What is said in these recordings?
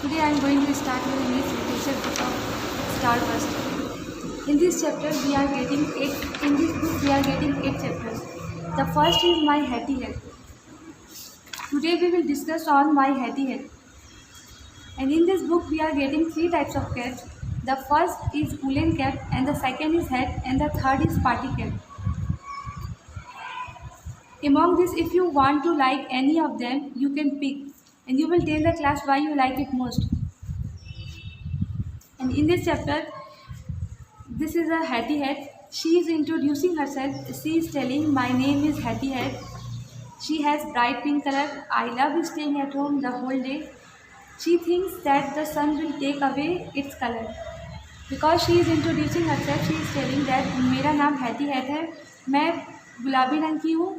Today I am going to start with English literature book of Starburst. In this chapter we are getting eight. In this book we are getting 8 chapters. The first is My Hattie Hat. Today we will discuss on My Hattie Hat. And in this book we are getting 3 types of caps. The first is woolen cap, and the second is hat, and the third is party cap. Among this, if you want to like any of them, you can pick, and you will tell the class why you like it most. And in this chapter, this is a Hattie Hat. She is introducing herself. She is telling, my name is Hattie Hat. She has bright pink color. I love staying at home the whole day. She thinks that the sun will take away its color. Because she is introducing herself, she is telling that मेरा नाम Hattie hat है, मैं गुलाबी रंग की हूँ,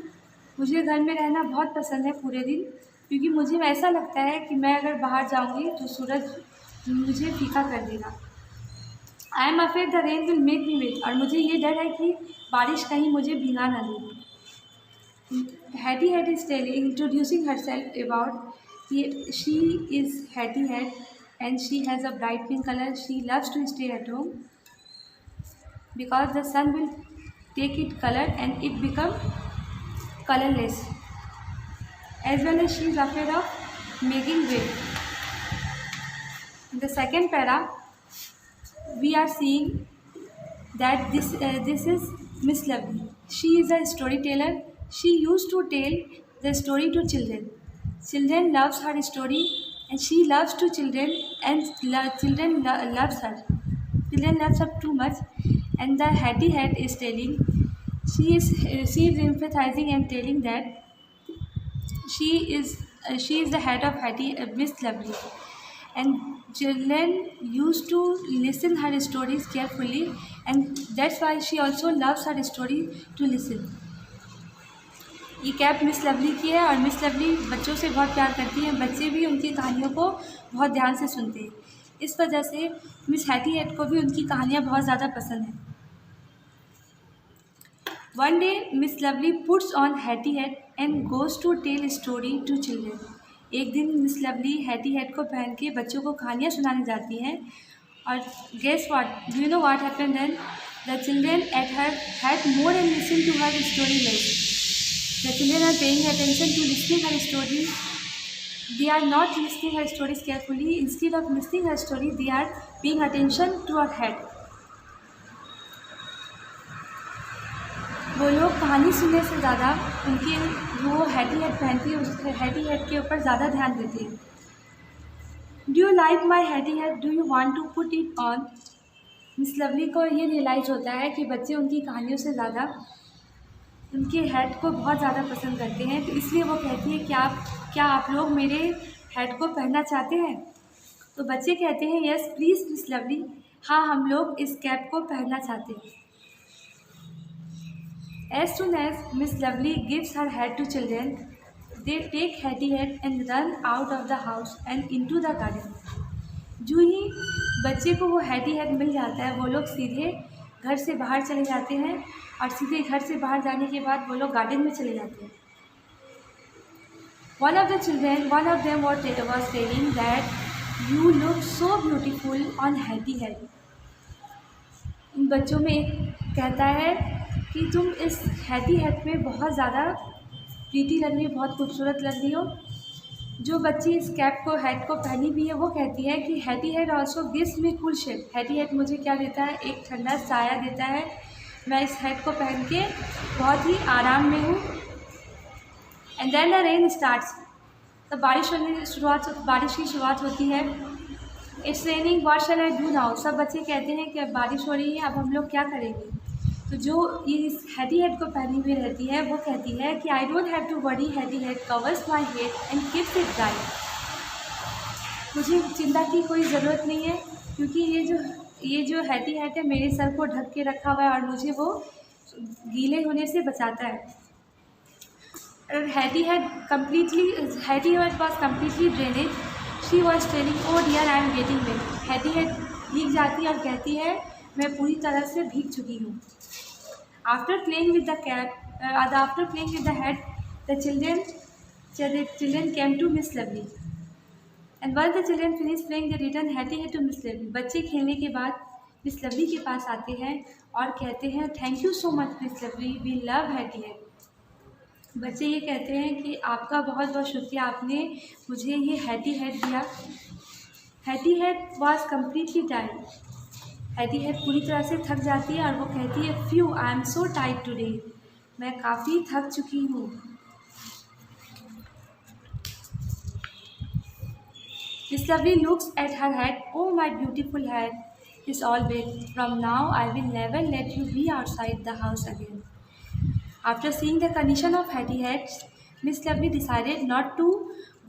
मुझे घर में रहना बहुत पसंद है पूरे दिन, क्योंकि मुझे ऐसा लगता है कि मैं अगर बाहर जाऊँगी तो सूरज मुझे फीका कर देगा. I am afraid the rain will make me wet. और मुझे ये डर है कि बारिश कहीं मुझे भिगा ना देगी. Hattie hat is telling, introducing herself about she is Hattie hat and she has a bright pink color. She loves to stay at home because the sun will take its color and it become colorless. As well as she is afraid of making wet. In the second para, we are seeing that this is Miss Lovely. She is a storyteller. She used to tell the story to children. Children loves her story. And she loves to children, and children loves her. Children loves her too much. And the Hattie Hat is telling, she is emphasizing and telling that she is the head of Hattie, Miss Lovely. And children used to listen her stories carefully, and that's why she also loves her story to listen. ये cap miss lovely की है और miss lovely बच्चों से बहुत प्यार करती है. बच्चे भी उनकी कहानियों को बहुत ध्यान से सुनते हैं. इस वजह से मिस हैटी हैट को भी उनकी कहानियाँ बहुत ज़्यादा पसंद हैं. One day Miss Lovely puts on Hatty hat and goes to tell story to children. एक दिन मिस लवली हैटी हैट को पहन के बच्चों को कहानियाँ सुनाने जाती हैं. और guess what, do you know what happened then? The children at her had more and listen to her story less. The children are paying attention to listening her story. They are not listening her stories carefully. Instead of listening her story, they are paying attention to her head. वो लोग कहानी सुनने से ज़्यादा उनकी वो Hattie hat पहनती है, उस हैटी हैट के ऊपर ज़्यादा ध्यान देती है. Do you like my hattie hat? Do you want to put it on? Miss lovely को ये रियलाइज़ होता है कि बच्चे उनकी कहानियों से ज़्यादा उनके हेड को बहुत ज़्यादा पसंद करते हैं. तो इसलिए वो कहती है कि क्या आप लोग मेरे हेड को पहनना चाहते हैं? तो बच्चे कहते हैं यस प्लीज़ मिस लवली, हाँ हम लोग इस कैप को पहनना चाहते हैं. As soon as Miss Lovely gives her head to children, they take Hatty head and run out of the house and into the garden. जो ही बच्चे को वो हैटी हेड मिल जाता है, वो लोग सीधे घर से बाहर चले जाते हैं, और सीधे घर से बाहर जाने के बाद वो लोग गार्डन में चले जाते हैं. One of them was telling that you look so beautiful on hatty head. इन बच्चों में एक कहता है कि तुम इस हैटी हेड में बहुत ज़्यादा प्रीटी लग रही हो, बहुत खूबसूरत लग रही हो. जो बच्ची इस कैप को हेड को पहनी भी है, वो कहती है कि Hatty head also gives me cool shade. Hatty head मुझे क्या देता है? एक ठंडा साया देता है. मैं इस हेड को पहन के बहुत ही आराम में हूँ. And then the rain starts. तो बारिश की शुरुआत होती है. It's raining what shall I do now. सब बच्चे कहते हैं कि अब बारिश हो रही है, अब हम लोग क्या करेंगे? तो जो ये इस हैटी हेड को पहनी हुई रहती है, वो कहती है कि I don't have to worry, Hatty head covers my head and keeps it dry. मुझे चिंता की कोई ज़रूरत नहीं है, क्योंकि ये जो हैटी हैट है मेरे सर को ढक के रखा हुआ है और मुझे वो गीले होने से बचाता है. Hatty hat was completely drainage. She was telling oh dear I am getting wet. Hatty hat भीग जाती है और कहती है मैं पूरी तरह से भीग चुकी हूँ. After playing with the head, the children came to Miss Lovely. And once the children finish playing they return happy head to Miss Lovely. बच्चे खेलने के बाद मिस लवली के पास आते हैं और कहते हैं thank you so much Miss Lovely, we love Hatty head. बच्चे ये कहते हैं कि आपका बहुत बहुत शुक्रिया, आपने मुझे ये हैटी हेड दिया। Hattie head was completely tired. Hattie head पूरी तरह से थक जाती है और वो कहती है few I am so tired today, मैं काफ़ी थक चुकी हूँ। Miss Lovely looks at her head. Oh, my beautiful head is all wet. From now, I will never let you be outside the house again. After seeing the condition of Hattie Head, Miss Lovely decided not to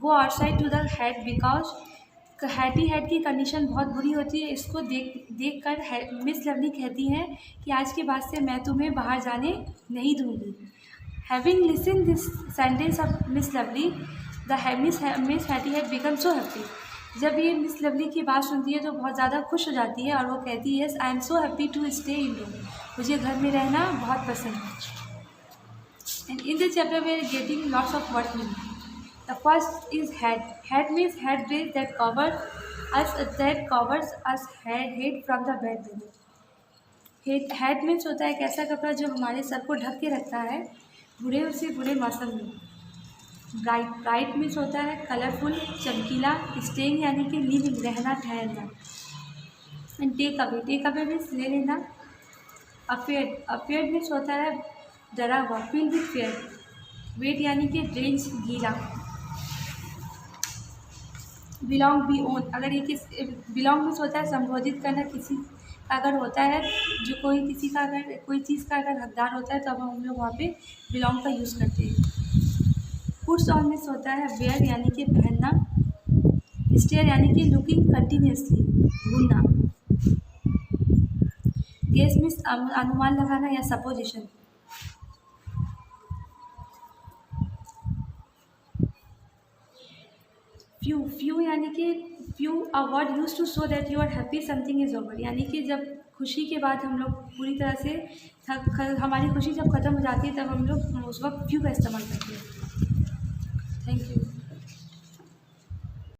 go outside to the head because Hattie Head की condition बहुत बुरी होती है। इसको देख कर miss lovely कहती हैं कि आज के बाद से मैं तुम्हें बाहर जाने नहीं दूँगी। Having listened this sentence of Miss Lovely, the Miss Hattie Head becomes so happy. जब ये मिस लवली की बात सुनती है तो बहुत ज़्यादा खुश हो जाती है और वो कहती है yes I am so happy to stay in room, मुझे घर में रहना बहुत पसंद है। And in this chapter we are getting lots of word meaning. The first is head. Head means head dress that covers us head from the bed beneath. Head means होता है एक ऐसा कपड़ा जो हमारे सर को ढक के रखता है बुरे से बुरे मौसम में। ब्राइट, ब्राइट मीन्स होता है कलरफुल, चमकीला। स्टेइंग यानी कि लिविंग, रहना, ठहरना। एंड टेक अवे मीन्स ले लेना। अफेयर्ड, अफेयर्ड मीन्स होता है डरा हुआ, फील विद फेयर। वेट यानी कि ड्रेंच, गीला। बिलोंग, बी ओन, अगर ये बिलोंग मीन्स होता है संबोधित करना, किसी का अगर होता है जो किसी का अगर कोई चीज़ का अगर हकदार होता है तब हम लोग वहाँ पे बिलोंग का यूज़ करते हैं। पुट्स ऑन मीन्स होता है वेयर यानी कि पहनना। स्टेयर यानी कि लुकिंग कंटिन्यूसली, घूमना। गेस मीन्स अनुमान लगाना या सपोजिशन। फ्यू यानी कि phew a word use to show that you are happy something is over, यानी कि जब खुशी के बाद हम लोग पूरी तरह से हमारी खुशी जब ख़त्म हो जाती है तब हम लोग उस वक्त फ्यू का इस्तेमाल करते हैं। Thank you.